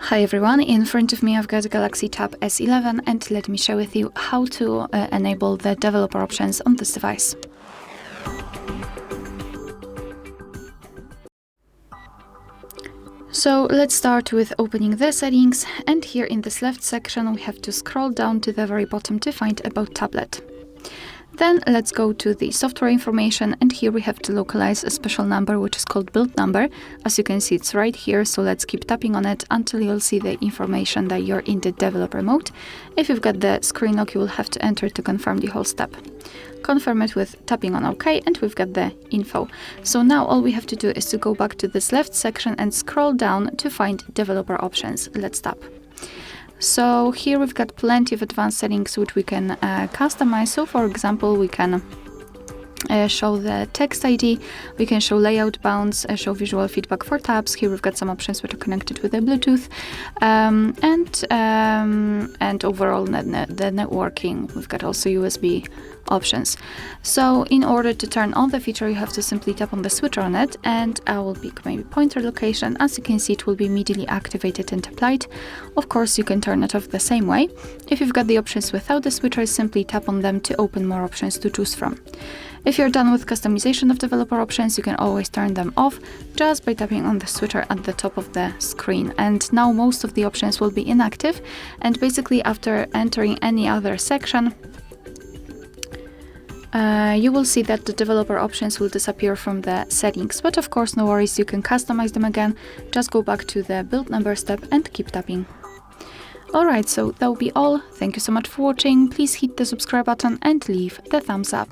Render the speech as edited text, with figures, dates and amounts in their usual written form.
Hi everyone, in front of me I've got a Galaxy Tab S11 and let me share with you how to enable the developer options on this device. So let's start with opening the settings, and here in this left section we have to scroll down to the very bottom to find About Tablet. Then let's go to the software information, and here we have to localize a special number which is called build number. As you can see, it's right here, so let's keep tapping on it until you'll see the information that you're in the developer mode. If you've got the screen lock, you will have to enter to confirm the whole step. Confirm it with tapping on OK, and we've got the info. So now all we have to do is to go back to this left section and scroll down to find developer options. Let's tap. So here we've got plenty of advanced settings which we can customize. So for example, we can show the text ID, we can show layout bounds, show visual feedback for tabs. Here we've got some options which are connected with the Bluetooth, and overall the networking. We've got also USB options. So in order to turn on the feature, you have to simply tap on the switcher on it, and I will pick maybe pointer location. As you can see, it will be immediately activated and applied. Of course, you can turn it off the same way. If you've got the options without the switcher, simply tap on them to open more options to choose from. If you're done with customization of developer options, you can always turn them off just by tapping on the switcher at the top of the screen. And now most of the options will be inactive, and basically after entering any other section, you will see that the developer options will disappear from the settings. But of course, no worries, you can customize them again. Just go back to the build number step and keep tapping. Alright, so that will be all. Thank you so much for watching. Please hit the subscribe button and leave the thumbs up.